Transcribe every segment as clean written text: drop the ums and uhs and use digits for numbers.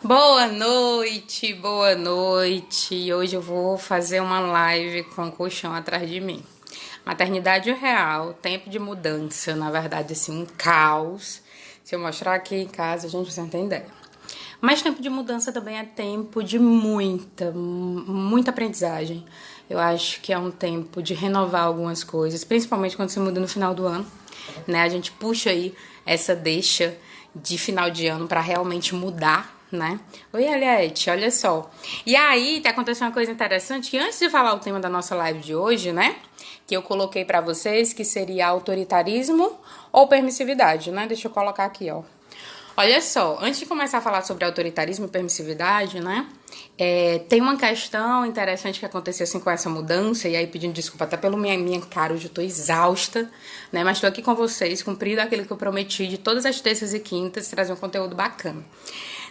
Boa noite, boa noite. Hoje eu vou fazer uma live com o colchão atrás de mim. Maternidade real, tempo de mudança, na verdade, assim, um caos. Se eu mostrar aqui em casa, a gente não tem ideia. Mas tempo de mudança também é tempo de muita aprendizagem. Eu acho que é um tempo de renovar algumas coisas, principalmente quando se muda no final do ano, né? A gente puxa aí essa deixa de final de ano para realmente mudar, né? Oi, Eliette, olha só. E aí, tá acontecendo uma coisa interessante, que antes de falar o tema da nossa live de hoje, né? Que eu coloquei para vocês, que seria autoritarismo ou permissividade, né? Deixa eu colocar aqui, ó. Olha só, antes de começar a falar sobre autoritarismo e permissividade, né? Tem uma questão interessante que aconteceu assim com essa mudança, e aí pedindo desculpa até pelo minha cara, hoje eu tô exausta, né? Mas tô aqui com vocês, cumprindo aquilo que eu prometi de todas as terças e quintas, trazer um conteúdo bacana.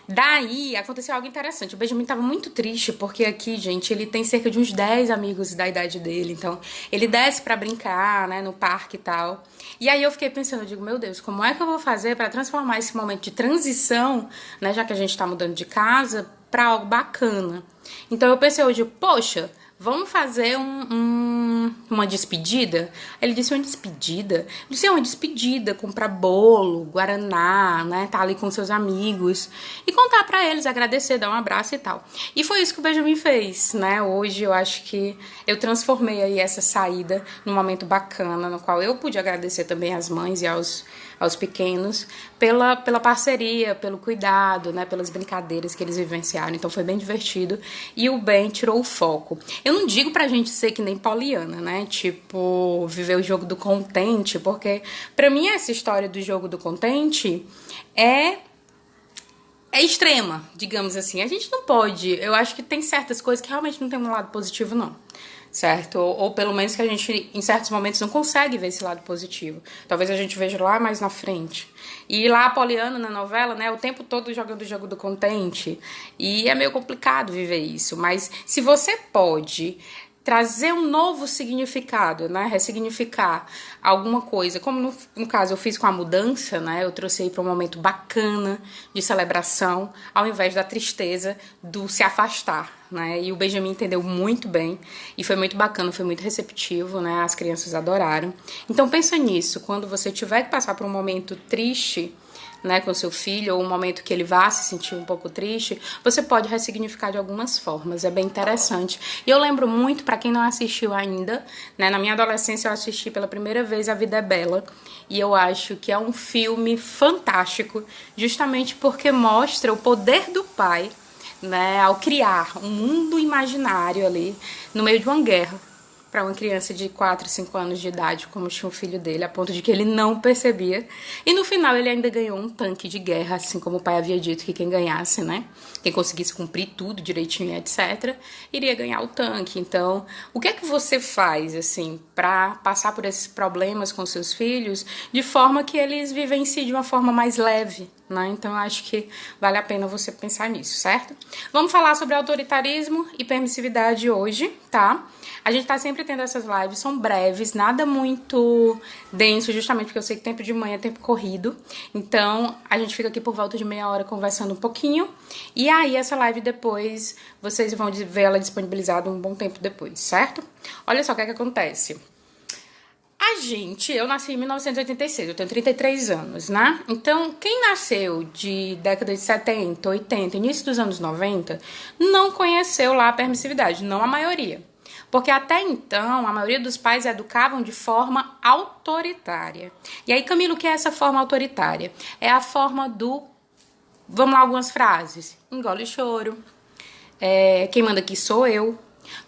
Daí, aconteceu algo interessante. O Benjamin tava muito triste, porque aqui, gente, ele tem cerca de uns 10 amigos da idade dele. Então, ele desce pra brincar, né, no parque e tal. E aí eu fiquei pensando, eu digo, meu Deus, como é que eu vou fazer pra transformar esse momento de transição, né, já que a gente tá mudando de casa, pra algo bacana. Então, eu pensei hoje, poxa, vamos fazer uma despedida? Ele disse, uma despedida? Eu disse, uma despedida, comprar bolo, guaraná, né, tá ali com seus amigos e contar pra eles, agradecer, dar um abraço e tal. E foi isso que o Benjamin fez, né, hoje eu acho que eu transformei aí essa saída num momento bacana, no qual eu pude agradecer também às mães e aos pequenos pela parceria, pelo cuidado, né, pelas brincadeiras que eles vivenciaram. Então foi bem divertido e o Ben tirou o foco. Eu não digo pra gente ser que nem Poliana, né, tipo, viver o jogo do contente, porque pra mim essa história do jogo do contente é extrema, digamos assim. A gente não pode, eu acho que tem certas coisas que realmente não tem um lado positivo, não. Certo? Ou pelo menos que a gente, em certos momentos, não consegue ver esse lado positivo. Talvez a gente veja lá mais na frente. E lá a Poliana, na novela, né, o tempo todo jogando o jogo do contente. E é meio complicado viver isso. Mas se você pode trazer um novo significado, né, ressignificar alguma coisa, como no caso eu fiz com a mudança, né, eu trouxe aí para um momento bacana de celebração, ao invés da tristeza do se afastar, né, e o Benjamin entendeu muito bem, e foi muito bacana, foi muito receptivo, né, as crianças adoraram. Então pensa nisso, quando você tiver que passar por um momento triste, né, com seu filho, ou um momento que ele vá se sentir um pouco triste, você pode ressignificar de algumas formas, é bem interessante. E eu lembro muito, para quem não assistiu ainda, né, na minha adolescência eu assisti pela primeira vez A Vida é Bela, e eu acho que é um filme fantástico, justamente porque mostra o poder do pai, né, ao criar um mundo imaginário ali, no meio de uma guerra, para uma criança de 4, 5 anos de idade, como tinha o filho dele, a ponto de que ele não percebia. E no final ele ainda ganhou um tanque de guerra, assim como o pai havia dito que quem ganhasse, né? Quem conseguisse cumprir tudo direitinho, etc., iria ganhar o tanque. Então, o que é que você faz, assim, para passar por esses problemas com seus filhos de forma que eles vivenciem de uma forma mais leve, né? Então, eu acho que vale a pena você pensar nisso, certo? Vamos falar sobre autoritarismo e permissividade hoje, tá? A gente tá sempre tendo essas lives, são breves, nada muito denso, justamente porque eu sei que tempo de manhã é tempo corrido. Então, a gente fica aqui por volta de meia hora conversando um pouquinho. E aí, essa live depois, vocês vão ver ela disponibilizada um bom tempo depois, certo? Olha só o que é que acontece. Eu nasci em 1986, eu tenho 33 anos, né? Então, quem nasceu de década de 70, 80, início dos anos 90, não conheceu lá a permissividade, não a maioria. Porque até então, a maioria dos pais educavam de forma autoritária. E aí, Camilo, o que é essa forma autoritária? É a forma do... Vamos lá, algumas frases. Engole o choro. Quem manda aqui sou eu.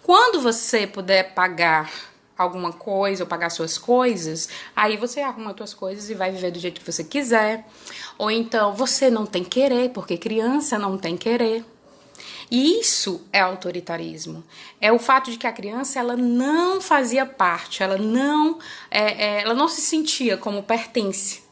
Quando você puder pagar alguma coisa ou pagar suas coisas, aí você arruma suas coisas e vai viver do jeito que você quiser. Ou então, você não tem querer, porque criança não tem querer. E isso é autoritarismo. É o fato de que a criança ela não fazia parte, ela não se sentia como pertencente,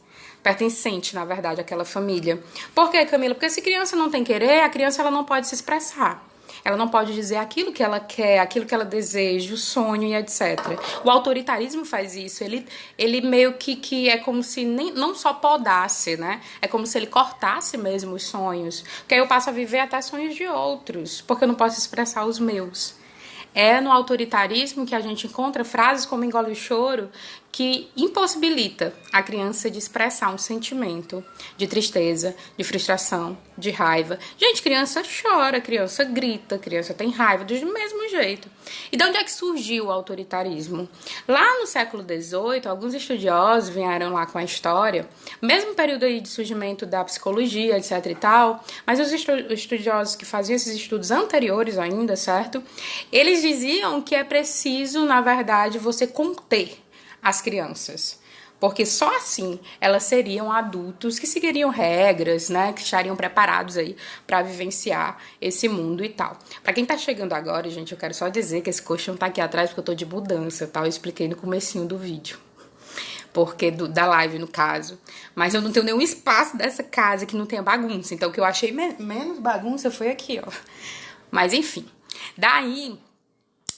na verdade, àquela família. Por quê, Camila? Porque se criança não tem querer, a criança ela não pode se expressar. Ela não pode dizer aquilo que ela quer, aquilo que ela deseja, o sonho e etc. O autoritarismo faz isso. Ele meio que é como se não só podasse, né? É como se ele cortasse mesmo os sonhos. Porque aí eu passo a viver até sonhos de outros, porque eu não posso expressar os meus. É no autoritarismo que a gente encontra frases como engole o choro, que impossibilita a criança de expressar um sentimento de tristeza, de frustração, de raiva. Gente, criança chora, criança grita, criança tem raiva do mesmo jeito. E de onde é que surgiu o autoritarismo? Lá no século XVIII, alguns estudiosos vieram lá com a história, mesmo período aí de surgimento da psicologia, etc e tal, mas os estudiosos que faziam esses estudos anteriores ainda, certo? Eles diziam que é preciso, na verdade, você conter as crianças, porque só assim elas seriam adultos que seguiriam regras, né, que estariam preparados aí para vivenciar esse mundo e tal. Para quem tá chegando agora, gente, eu quero só dizer que esse colchão tá aqui atrás porque eu tô de mudança, tá? Eu expliquei no comecinho do vídeo, porque da live no caso, mas eu não tenho nenhum espaço dessa casa que não tenha bagunça, então o que eu achei menos bagunça foi aqui, ó. Mas enfim, daí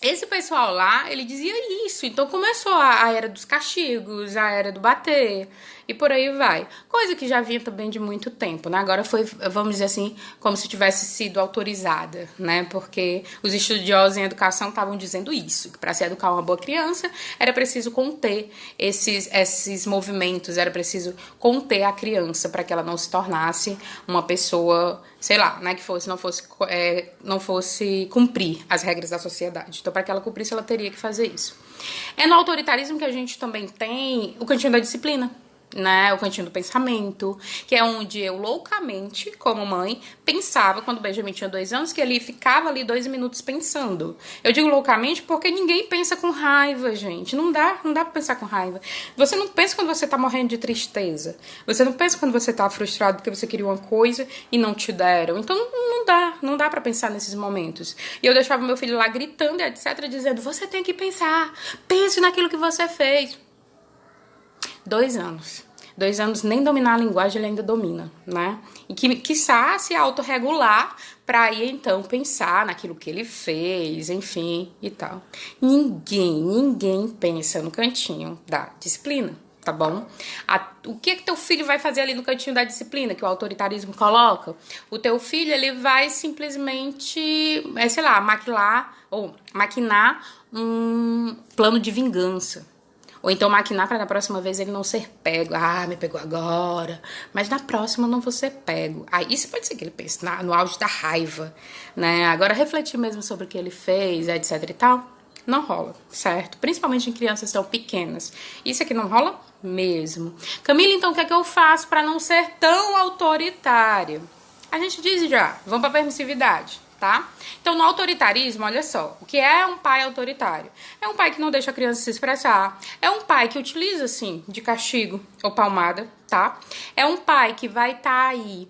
esse pessoal lá, ele dizia isso. Então começou a era dos castigos, a era do bater e por aí vai. Coisa que já vinha também de muito tempo, né? Agora foi, vamos dizer assim, como se tivesse sido autorizada, né? Porque os estudiosos em educação estavam dizendo isso, que para se educar uma boa criança era preciso conter esses movimentos, era preciso conter a criança para que ela não se tornasse uma pessoa, sei lá, né? Que não fosse cumprir as regras da sociedade. Então, para que ela cumprisse, ela teria que fazer isso. É no autoritarismo que a gente também tem o cantinho da disciplina, né, o cantinho do pensamento, que é onde eu loucamente, como mãe, pensava, quando o Benjamin tinha 2 anos, que ele ficava ali 2 minutos pensando. Eu digo loucamente porque ninguém pensa com raiva, gente. Não dá pra pensar com raiva. Você não pensa quando você tá morrendo de tristeza. Você não pensa quando você tá frustrado porque você queria uma coisa e não te deram. Então não dá pra pensar nesses momentos. E eu deixava meu filho lá gritando e etc, dizendo, você tem que pensar, pense naquilo que você fez. 2 anos. 2 anos nem dominar a linguagem ele ainda domina, né? E quiçá se autorregular para ir então pensar naquilo que ele fez, enfim, e tal. Ninguém pensa no cantinho da disciplina, tá bom? O que teu filho vai fazer ali no cantinho da disciplina que o autoritarismo coloca? O teu filho, ele vai simplesmente, sei lá, maquinar um plano de vingança. Ou então maquinar para na próxima vez ele não ser pego. Ah, me pegou agora, mas na próxima eu não vou ser pego. Ah, isso pode ser que ele pense no auge da raiva, né? Agora refletir mesmo sobre o que ele fez, etc e tal, não rola, certo? Principalmente em crianças tão pequenas. Isso aqui não rola mesmo. Camila, então o que é que eu faço para não ser tão autoritário? A gente diz já, vamos para permissividade, tá? Então, no autoritarismo, olha só, o que é um pai autoritário? É um pai que não deixa a criança se expressar, é um pai que utiliza, assim, de castigo ou palmada, tá? É um pai que vai estar aí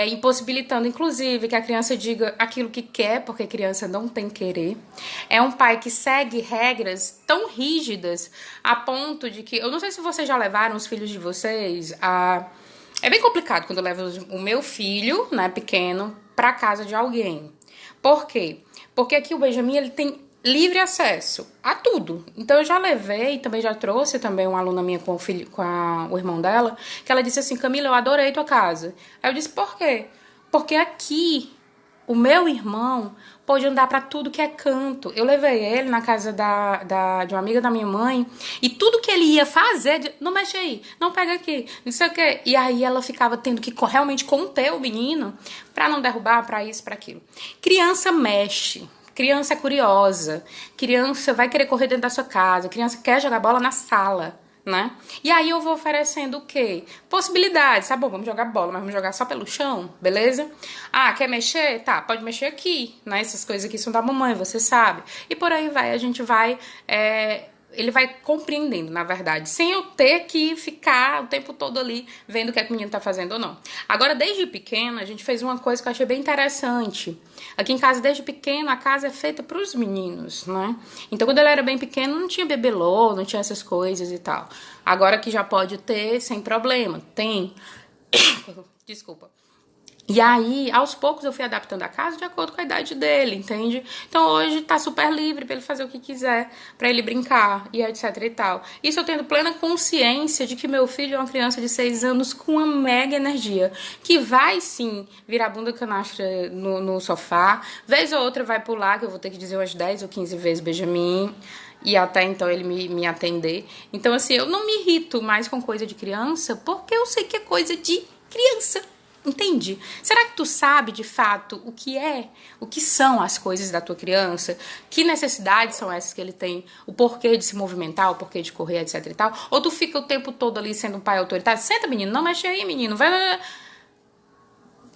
impossibilitando, inclusive, que a criança diga aquilo que quer, porque criança não tem querer. É um pai que segue regras tão rígidas a ponto de que... Eu não sei se vocês já levaram os filhos de vocês a... É bem complicado quando eu levo o meu filho, né, pequeno, pra casa de alguém. Por quê? Porque aqui o Benjamin, ele tem livre acesso a tudo. Então eu já levei, também já trouxe também uma aluna minha com o irmão dela, que ela disse assim, Camila, eu adorei tua casa. Aí eu disse, por quê? Porque aqui o meu irmão pôde andar pra tudo que é canto. Eu levei ele na casa de uma amiga da minha mãe e tudo que ele ia fazer, não mexe aí, não pega aqui, não sei o quê. E aí ela ficava tendo que realmente conter o menino pra não derrubar, pra isso, pra aquilo. Criança mexe. Criança é curiosa. Criança vai querer correr dentro da sua casa. Criança quer jogar bola na sala, né? E aí eu vou oferecendo o quê? Possibilidades. Tá bom, vamos jogar bola, mas vamos jogar só pelo chão, beleza? Ah, quer mexer? Tá, pode mexer aqui, né? Essas coisas aqui são da mamãe, você sabe. E por aí vai, a gente vai... Ele vai compreendendo, na verdade, sem eu ter que ficar o tempo todo ali vendo o que é que o menino tá fazendo ou não. Agora, desde pequeno, a gente fez uma coisa que eu achei bem interessante. Aqui em casa, desde pequeno, a casa é feita pros meninos, né? Então, quando ele era bem pequeno, não tinha bebelô, não tinha essas coisas e tal. Agora que já pode ter, sem problema. Tem. Desculpa. E aí, aos poucos, eu fui adaptando a casa de acordo com a idade dele, entende? Então, hoje tá super livre pra ele fazer o que quiser, pra ele brincar e etc e tal. Isso eu tendo plena consciência de que meu filho é uma criança de 6 anos com uma mega energia, que vai, sim, virar bunda canastra no sofá, vez ou outra vai pular, que eu vou ter que dizer umas 10 ou 15 vezes Benjamin, e até então ele me atender. Então, assim, eu não me irrito mais com coisa de criança, porque eu sei que é coisa de criança. Entende? Será que tu sabe de fato o que são as coisas da tua criança? Que necessidades são essas que ele tem? O porquê de se movimentar, o porquê de correr, etc e tal? Ou tu fica o tempo todo ali sendo um pai autoritário? Senta, menino, não mexe aí, menino. Vai.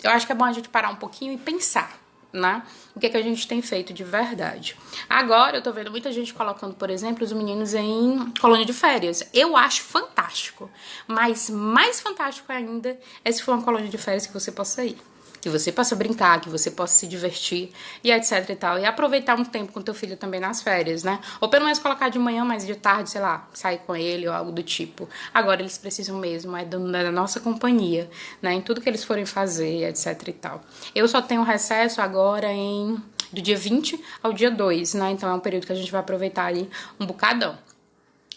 Eu acho que é bom a gente parar um pouquinho e pensar, né? O que é que a gente tem feito de verdade. Agora eu tô vendo muita gente colocando, por exemplo, os meninos em colônia de férias. Eu acho fantástico, mas mais fantástico ainda é se for uma colônia de férias que você possa ir. Que você possa brincar, que você possa se divertir e etc e tal. E aproveitar um tempo com teu filho também nas férias, né? Ou pelo menos colocar de manhã, mas de tarde, sei lá, sair com ele ou algo do tipo. Agora eles precisam mesmo da nossa companhia, né? Em tudo que eles forem fazer, etc e tal. Eu só tenho recesso agora do dia 20 ao dia 2, né? Então é um período que a gente vai aproveitar ali um bocadão.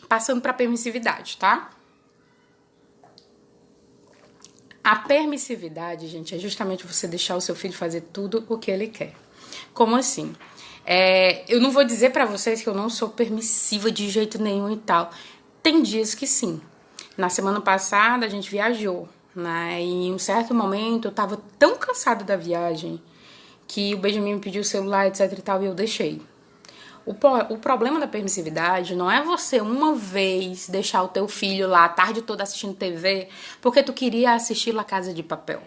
Passando pra permissividade, tá? A permissividade, gente, é justamente você deixar o seu filho fazer tudo o que ele quer. Como assim? Eu não vou dizer pra vocês que eu não sou permissiva de jeito nenhum e tal. Tem dias que sim. Na semana passada a gente viajou, né? E em um certo momento eu tava tão cansada da viagem que o Benjamin me pediu o celular, etc e tal, e eu deixei. O problema da permissividade não é você uma vez deixar o teu filho lá a tarde toda assistindo TV porque tu queria assistir La Casa de Papel.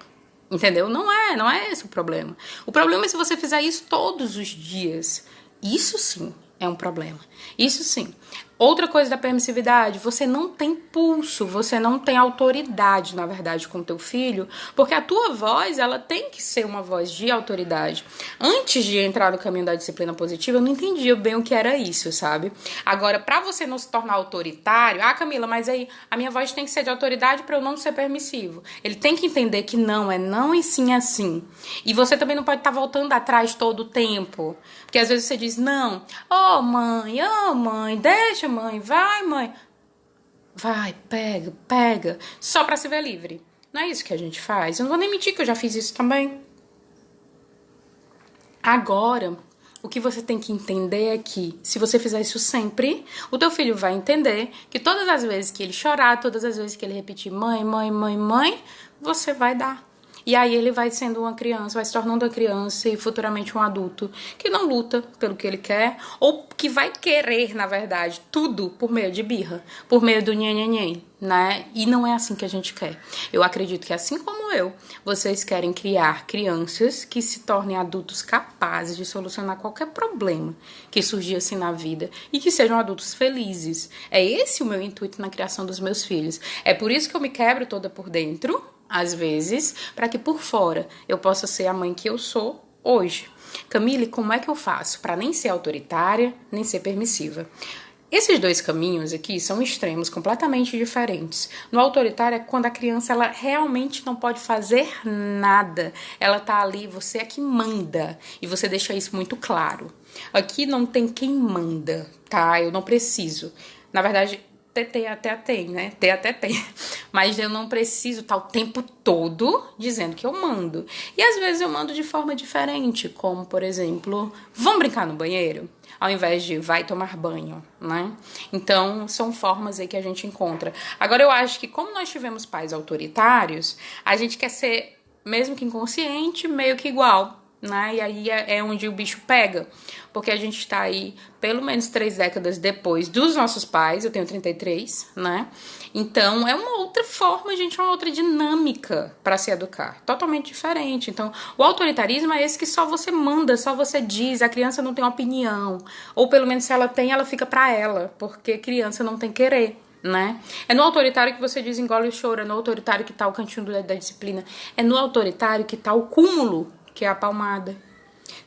Entendeu? Não é esse o problema. O problema é se você fizer isso todos os dias. Isso sim é um problema. Isso sim. Outra coisa da permissividade, você não tem pulso, você não tem autoridade, na verdade, com o teu filho, porque a tua voz, ela tem que ser uma voz de autoridade. Antes de entrar no caminho da disciplina positiva, eu não entendia bem o que era isso, sabe? Agora, pra você não se tornar autoritário, Camila, mas aí a minha voz tem que ser de autoridade pra eu não ser permissivo. Ele tem que entender que não é não e sim é sim. E você também não pode estar voltando atrás todo o tempo. Porque às vezes você diz, não, oh mãe, deixa mãe, vai mãe. Vai, pega, só pra se ver livre. Não é isso que a gente faz? Eu não vou nem mentir que eu já fiz isso também. Agora, o que você tem que entender é que, se você fizer isso sempre, o teu filho vai entender que todas as vezes que ele chorar, todas as vezes que ele repetir mãe, você vai dar. E aí ele vai sendo uma criança, vai se tornando uma criança e futuramente um adulto que não luta pelo que ele quer, ou que vai querer, na verdade, tudo por meio de birra, por meio do nhenhenhen, né? E não é assim que a gente quer. Eu acredito que, assim como eu, vocês querem criar crianças que se tornem adultos capazes de solucionar qualquer problema que surgir assim na vida e que sejam adultos felizes. É esse o meu intuito na criação dos meus filhos. É por isso que eu me quebro toda por dentro, às vezes, para que por fora eu possa ser a mãe que eu sou hoje. Camille, como é que eu faço para nem ser autoritária, nem ser permissiva? Esses dois caminhos aqui são extremos completamente diferentes. No autoritário é quando a criança ela realmente não pode fazer nada. Ela tá ali, você é que manda. E você deixa isso muito claro. Aqui não tem quem manda, tá? Eu não preciso. Na verdade, até tem, né? Até tem. Mas eu não preciso estar o tempo todo dizendo que eu mando. E às vezes eu mando de forma diferente, como, por exemplo, vamos brincar no banheiro? Ao invés de vai tomar banho, né? Então, são formas aí que a gente encontra. Agora, eu acho que como nós tivemos pais autoritários, a gente quer ser, mesmo que inconsciente, meio que igual, né? E aí é onde o bicho pega, porque a gente está aí pelo menos 3 décadas depois dos nossos pais, eu tenho 33, né? Então é uma outra forma, gente, uma outra dinâmica para se educar, totalmente diferente. Então o autoritarismo é esse que só você manda, só você diz, a criança não tem opinião, ou pelo menos se ela tem, ela fica para ela, porque criança não tem querer. Né? É no autoritário que você diz engole o choro, é no autoritário que tá o cantinho da disciplina, é no autoritário que tá o cúmulo, que é a palmada.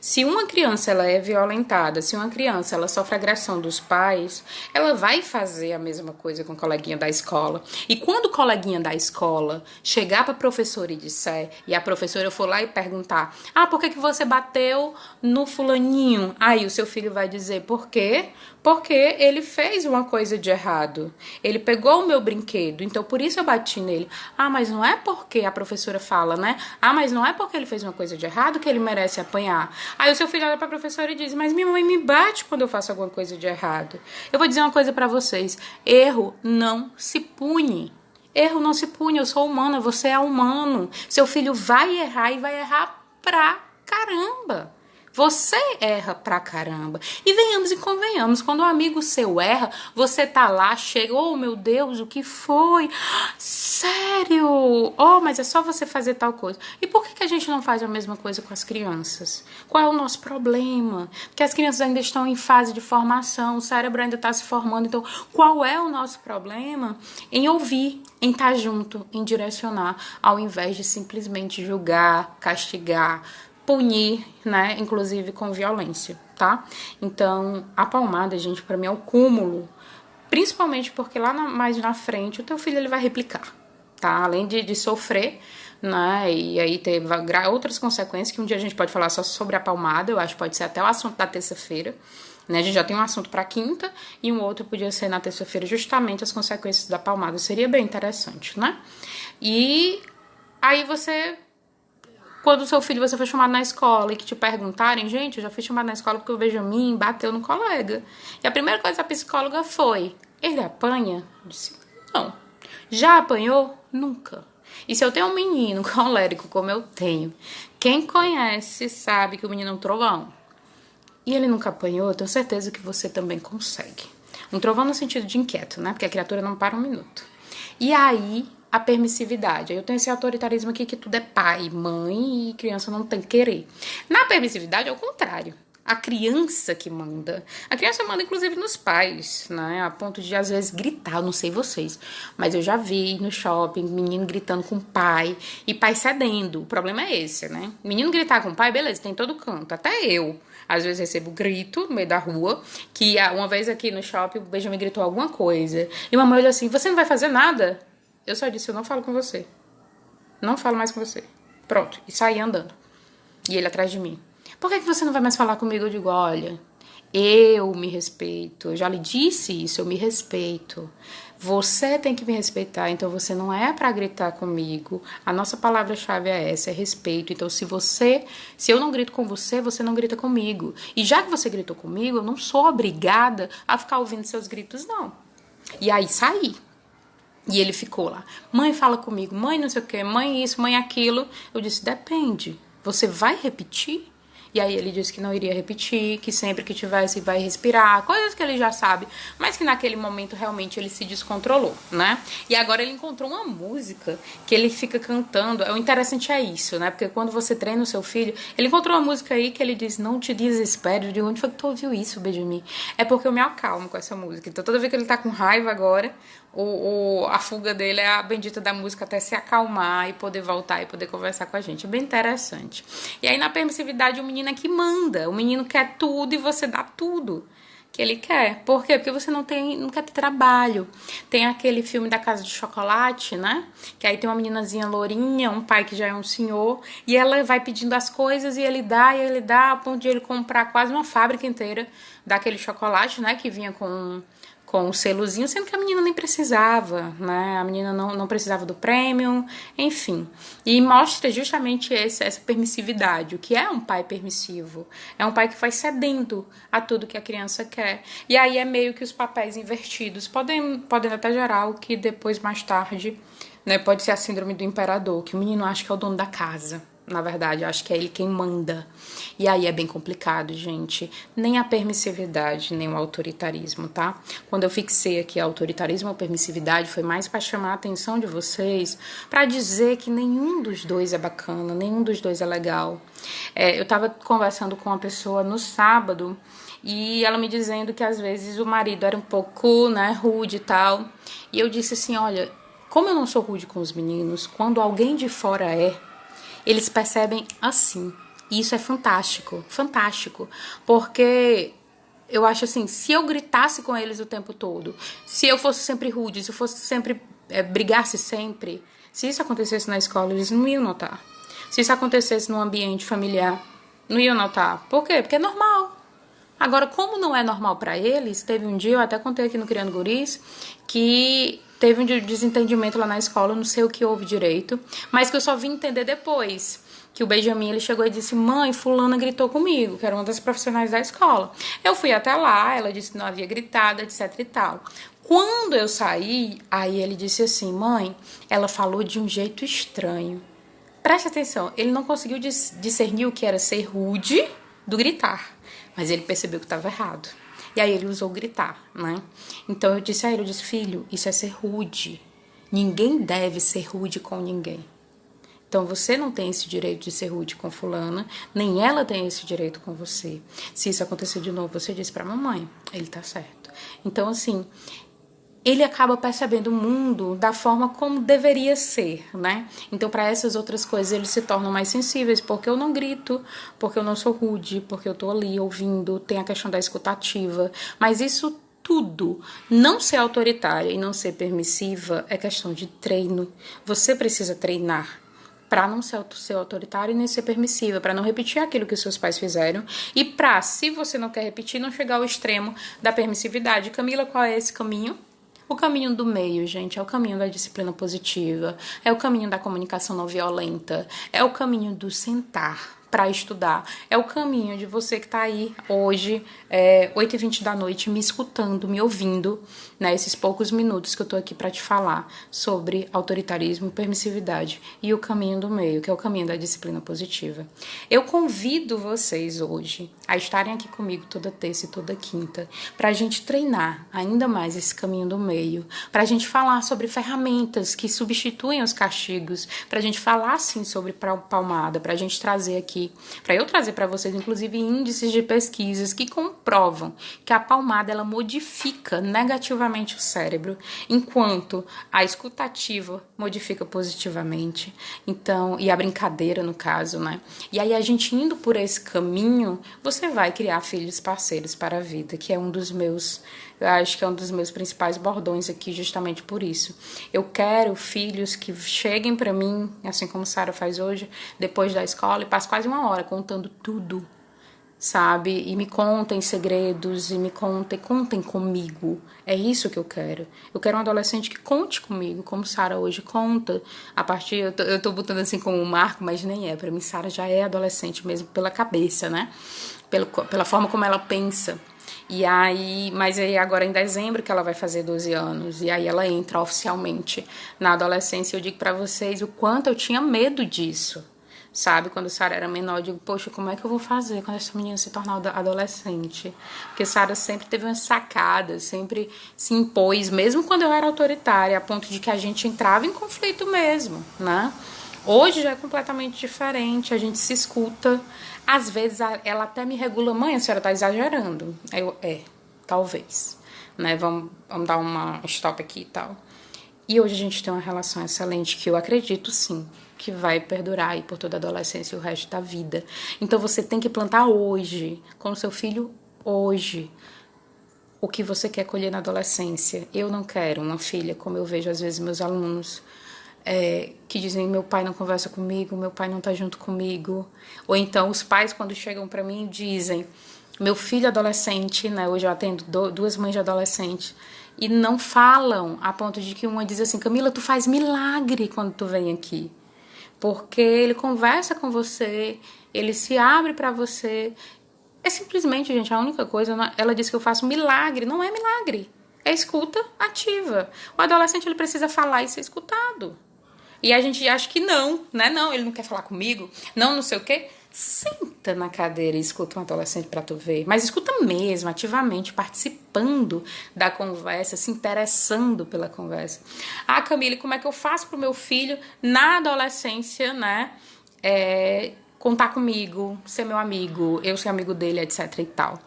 Se uma criança ela é violentada, se uma criança ela sofre agressão dos pais, ela vai fazer a mesma coisa com o coleguinha da escola. E quando o coleguinha da escola chegar para a professora e disser, e a professora for lá e perguntar: "Ah, por que você bateu no fulaninho?" Aí o seu filho vai dizer: "Por quê? Porque ele fez uma coisa de errado. Ele pegou o meu brinquedo, então por isso eu bati nele." "Ah, mas não é porque," a professora fala, né? "Ah, mas não é porque ele fez uma coisa de errado que ele merece apanhar." Aí o seu filho olha pra professora e diz: "Mas minha mãe me bate quando eu faço alguma coisa de errado." Eu vou dizer uma coisa pra vocês: erro não se pune. Erro não se pune, eu sou humana, você é humano. Seu filho vai errar e vai errar pra caramba. Você erra pra caramba. E venhamos e convenhamos, quando um amigo seu erra, você tá lá, chega: "Oh, meu Deus, o que foi? Sério? Oh, mas é só você fazer tal coisa." E por que a gente não faz a mesma coisa com as crianças? Qual é o nosso problema? Porque as crianças ainda estão em fase de formação, o cérebro ainda está se formando. Então, qual é o nosso problema em ouvir, em estar junto, em direcionar, ao invés de simplesmente julgar, castigar, punir, né, inclusive com violência, tá? Então, a palmada, gente, pra mim é o cúmulo, principalmente porque lá mais na frente o teu filho ele vai replicar, tá? Além de sofrer, né, e aí ter outras consequências que um dia a gente pode falar só sobre a palmada, eu acho que pode ser até o assunto da terça-feira, né? A gente já tem um assunto para quinta e um outro podia ser na terça-feira, justamente as consequências da palmada, seria bem interessante, né? E aí quando o seu filho, você foi chamado na escola e que te perguntarem: "Gente, eu já fui chamado na escola porque o Benjamin bateu no colega." E a primeira coisa da psicóloga foi: "Ele apanha?" Eu disse: "Não." "Já apanhou?" "Nunca." E se eu tenho um menino colérico como eu tenho, quem conhece sabe que o menino é um trovão. E ele nunca apanhou, eu tenho certeza que você também consegue. Um trovão no sentido de inquieto, né? Porque a criatura não para um minuto. E aí, a permissividade. Aí eu tenho esse autoritarismo aqui que tudo é pai, mãe e criança não tem que querer. Na permissividade é o contrário. A criança que manda. A criança manda, inclusive, nos pais, né? A ponto de, às vezes, gritar. Eu não sei vocês, mas eu já vi no shopping menino gritando com o pai e pai cedendo. O problema é esse, né? Menino gritar com o pai, beleza, tem todo canto. Até eu, às vezes, recebo grito no meio da rua, que uma vez aqui no shopping o Benjamin gritou alguma coisa. E uma mãe olhou assim: "Você não vai fazer nada?" Eu só disse: "Eu não falo com você. Não falo mais com você." Pronto. E saí andando. E ele atrás de mim: "Por que você não vai mais falar comigo?" Eu digo: "Olha, eu me respeito. Eu já lhe disse isso, eu me respeito. Você tem que me respeitar, então você não é pra gritar comigo. A nossa palavra-chave é essa, é respeito. Então se eu não grito com você, você não grita comigo. E já que você gritou comigo, eu não sou obrigada a ficar ouvindo seus gritos, não." E aí saí. E ele ficou lá: "Mãe, fala comigo. Mãe, não sei o que. Mãe, isso, mãe, aquilo." Eu disse: "Depende. Você vai repetir?" E aí ele disse que não iria repetir, que sempre que tivesse vai respirar, coisas que ele já sabe, mas que naquele momento realmente ele se descontrolou, né? E agora ele encontrou uma música que ele fica cantando. O interessante é isso, né? Porque quando você treina o seu filho, ele encontrou uma música aí que ele diz: "Não te desespere." De onde foi que tu ouviu isso, Benjamin? É porque eu me acalmo com essa música. Então toda vez que ele tá com raiva agora, a fuga dele é a bendita da música até se acalmar e poder voltar e poder conversar com a gente. É bem interessante. E aí na permissividade o menino é que manda. O menino quer tudo e você dá tudo que ele quer. Por quê? Porque você não quer ter trabalho. Tem aquele filme da Casa de Chocolate, né? Que aí tem uma meninazinha lourinha, um pai que já é um senhor, e ela vai pedindo as coisas e ele dá, a ponto de ele comprar quase uma fábrica inteira daquele chocolate, né? Que vinha com o selozinho, sendo que a menina nem precisava, né? A menina não precisava do prêmio, enfim. E mostra justamente essa permissividade. O que é um pai permissivo? É um pai que vai cedendo a tudo que a criança quer. E aí é meio que os papéis invertidos. Podem até gerar o que depois, mais tarde, né, pode ser a síndrome do imperador, que o menino acha que é o dono da casa. Na verdade, acho que é ele quem manda. E aí é bem complicado, gente. Nem a permissividade, nem o autoritarismo, tá? Quando eu fixei aqui autoritarismo ou permissividade, foi mais para chamar a atenção de vocês, para dizer que nenhum dos dois é bacana, nenhum dos dois é legal. Eu tava conversando com uma pessoa no sábado e ela me dizendo que às vezes o marido era um pouco, né, rude e tal. E eu disse assim: "Olha, como eu não sou rude com os meninos, quando alguém de fora eles percebem assim." E isso é fantástico, fantástico. Porque eu acho assim, se eu gritasse com eles o tempo todo, se eu fosse sempre rude, se eu fosse sempre, brigasse sempre, se isso acontecesse na escola, eles não iam notar. Se isso acontecesse no ambiente familiar, não iam notar. Por quê? Porque é normal. Agora, como não é normal pra eles, teve um dia, eu até contei aqui no Criando Guris, que teve um desentendimento lá na escola, não sei o que houve direito, mas que eu só vim entender depois. Que o Benjamin, ele chegou e disse, mãe, fulana gritou comigo, que era uma das profissionais da escola. Eu fui até lá, ela disse que não havia gritado, etc e tal. Quando eu saí, aí ele disse assim, mãe, ela falou de um jeito estranho. Preste atenção, ele não conseguiu discernir o que era ser rude do gritar, mas ele percebeu que estava errado. E aí ele usou gritar, né? Então eu disse a ele, filho, isso é ser rude. Ninguém deve ser rude com ninguém. Então você não tem esse direito de ser rude com fulana, nem ela tem esse direito com você. Se isso acontecer de novo, você diz pra mamãe, ele tá certo. Então assim, ele acaba percebendo o mundo da forma como deveria ser, né? Então, para essas outras coisas, eles se tornam mais sensíveis, porque eu não grito, porque eu não sou rude, porque eu tô ali ouvindo, tem a questão da escutativa. Mas isso tudo, não ser autoritária e não ser permissiva, é questão de treino. Você precisa treinar para não ser autoritária e nem ser permissiva, para não repetir aquilo que os seus pais fizeram e para, se você não quer repetir, não chegar ao extremo da permissividade. Camila, qual é esse caminho? O caminho do meio, gente, é o caminho da disciplina positiva, é o caminho da comunicação não violenta, é o caminho do sentar para estudar, é o caminho de você que está aí hoje, 8h20 da noite, me escutando, me ouvindo, né, esses poucos minutos que eu tô aqui para te falar sobre autoritarismo e permissividade, e o caminho do meio, que é o caminho da disciplina positiva. Eu convido vocês hoje a estarem aqui comigo toda terça e toda quinta, para a gente treinar ainda mais esse caminho do meio, para a gente falar sobre ferramentas que substituem os castigos, para a gente falar, sim, sobre palmada, para a gente trazer aqui, para eu trazer para vocês, inclusive, índices de pesquisas que comprovam que a palmada, ela modifica negativamente o cérebro, enquanto a escutativa modifica positivamente. Então, e a brincadeira, no caso, né? E aí, a gente indo por esse caminho, você vai criar filhos parceiros para a vida, que é um dos meus... Eu acho que é um dos meus principais bordões aqui, justamente por isso. Eu quero filhos que cheguem para mim, assim como Sara faz hoje, depois da escola, e passem quase uma hora contando tudo, sabe? E me contem segredos, e me contem comigo. É isso que eu quero. Eu quero um adolescente que conte comigo, como Sara hoje conta. A partir, eu tô botando assim como um marco, mas nem é. Para mim, Sara já é adolescente mesmo pela cabeça, né? Pela forma como ela pensa. E aí, mas aí agora em dezembro que ela vai fazer 12 anos, e aí ela entra oficialmente na adolescência. Eu digo pra vocês o quanto eu tinha medo disso, sabe? Quando Sara era menor, eu digo, poxa, como é que eu vou fazer quando essa menina se tornar adolescente? Porque Sara sempre teve umas sacadas, sempre se impôs, mesmo quando eu era autoritária, a ponto de que a gente entrava em conflito mesmo, né? Hoje já é completamente diferente, a gente se escuta. Às vezes ela até me regula, mãe, a senhora tá exagerando. Eu, talvez, né? Vamos dar uma stop aqui e tal. E hoje a gente tem uma relação excelente que eu acredito, sim, que vai perdurar aí por toda a adolescência e o resto da vida. Então você tem que plantar hoje, com o seu filho hoje, o que você quer colher na adolescência. Eu não quero uma filha, como eu vejo às vezes meus alunos, que dizem, meu pai não conversa comigo, meu pai não tá junto comigo. Ou então os pais, quando chegam pra mim, dizem, meu filho adolescente, né, hoje eu atendo duas mães de adolescente, e não falam, a ponto de que uma diz assim, Camila, tu faz milagre quando tu vem aqui. Porque ele conversa com você, ele se abre pra você. É simplesmente, gente, a única coisa, ela diz que eu faço milagre, não é milagre. É escuta ativa. O adolescente, ele precisa falar e ser escutado. E a gente acha que não, né? Não, ele não quer falar comigo, não sei o quê. Senta na cadeira e escuta um adolescente pra tu ver. Mas escuta mesmo, ativamente, participando da conversa, se interessando pela conversa. Ah, Camille, como é que eu faço pro meu filho, na adolescência, né? Contar comigo, ser meu amigo, eu ser amigo dele, etc e tal.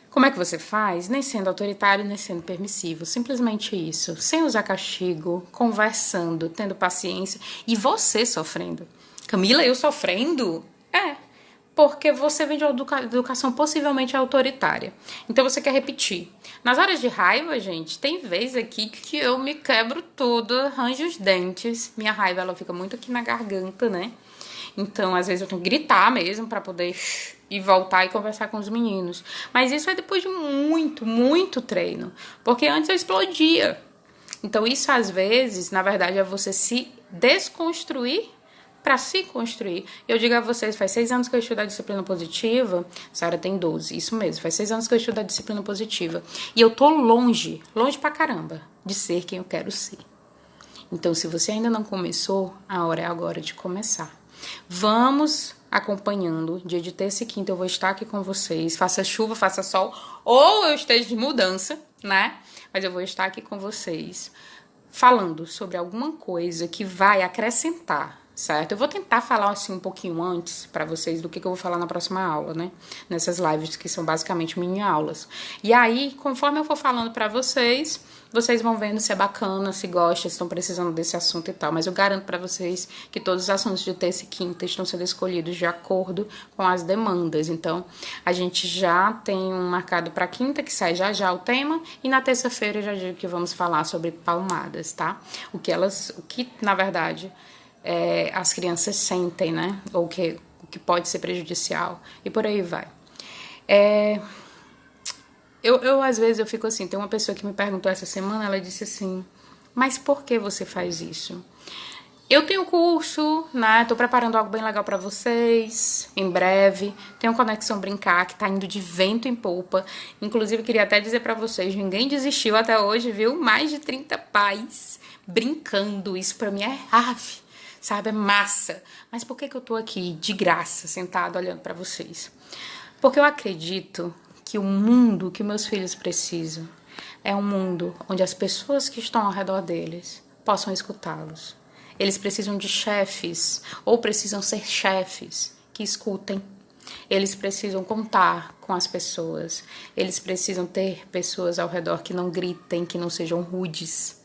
Como é que você faz? Nem sendo autoritário, nem sendo permissivo. Simplesmente isso. Sem usar castigo, conversando, tendo paciência. E você sofrendo. Camila, eu sofrendo? porque você vem de uma educação possivelmente autoritária. Então você quer repetir. Nas horas de raiva, gente, tem vez aqui que eu me quebro tudo, arranjo os dentes. Minha raiva, ela fica muito aqui na garganta, né? Então, às vezes eu tenho que gritar mesmo pra poder ir voltar e conversar com os meninos. Mas isso é depois de muito, muito treino. Porque antes eu explodia. Então, isso às vezes, na verdade, é você se desconstruir para se construir. Eu digo a vocês, faz 6 anos que eu estudo a disciplina positiva, Sara tem 12, isso mesmo, faz 6 anos que eu estudo a disciplina positiva, e eu tô longe pra caramba, de ser quem eu quero ser. Então, se você ainda não começou, a hora é agora de começar. Vamos acompanhando, dia de terça e quinta eu vou estar aqui com vocês, faça chuva, faça sol, ou eu esteja de mudança, né? Mas eu vou estar aqui com vocês, falando sobre alguma coisa que vai acrescentar, certo? Eu vou tentar falar assim um pouquinho antes para vocês do que eu vou falar na próxima aula, né? Nessas lives que são basicamente mini aulas. E aí, conforme eu for falando para vocês, vocês vão vendo se é bacana, se gostam, se estão precisando desse assunto e tal. Mas eu garanto para vocês que todos os assuntos de terça e quinta estão sendo escolhidos de acordo com as demandas. Então, a gente já tem um marcado para quinta, que sai já já o tema, e na terça-feira eu já digo que vamos falar sobre palmadas, tá? O que na verdade as crianças sentem, né? Ou o que pode ser prejudicial. E por aí vai. Eu às vezes, eu fico assim, tem uma pessoa que me perguntou essa semana, ela disse assim, mas por que você faz isso? Eu tenho curso, né? Tô preparando algo bem legal pra vocês, em breve. Tenho Conexão Brincar, que tá indo de vento em polpa. Inclusive, queria até dizer pra vocês, ninguém desistiu até hoje, viu? Mais de 30 pais brincando. Isso pra mim é ave, sabe? É massa. Mas por que eu tô aqui, de graça, sentado, olhando pra vocês? Porque eu acredito que o mundo que meus filhos precisam é um mundo onde as pessoas que estão ao redor deles possam escutá-los. Eles precisam de chefes, ou precisam ser chefes, que escutem. Eles precisam contar com as pessoas. Eles precisam ter pessoas ao redor que não gritem, que não sejam rudes.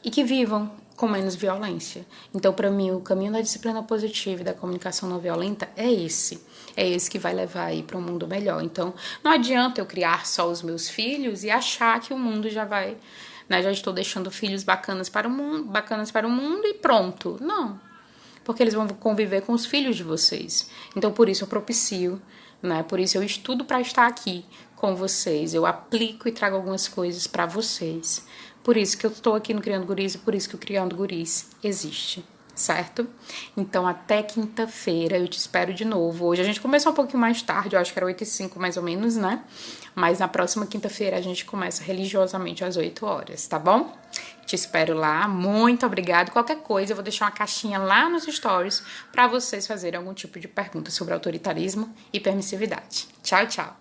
E que vivam com menos violência. Então, para mim, o caminho da disciplina positiva e da comunicação não violenta é esse. É esse que vai levar aí para um mundo melhor. Então, não adianta eu criar só os meus filhos e achar que o mundo já vai... Né, já estou deixando filhos bacanas para o mundo e pronto. Não. Porque eles vão conviver com os filhos de vocês. Então, por isso eu propicio, né? Por isso eu estudo para estar aqui com vocês. Eu aplico e trago algumas coisas para vocês. Por isso que eu estou aqui no Criando Guris e por isso que o Criando Guris existe, certo? Então, até quinta-feira eu te espero de novo. Hoje a gente começou um pouquinho mais tarde, eu acho que era 8h05 mais ou menos, né? Mas na próxima quinta-feira a gente começa religiosamente às 8 horas, tá bom? Te espero lá, muito obrigada. Qualquer coisa, eu vou deixar uma caixinha lá nos stories para vocês fazerem algum tipo de pergunta sobre autoritarismo e permissividade. Tchau, tchau!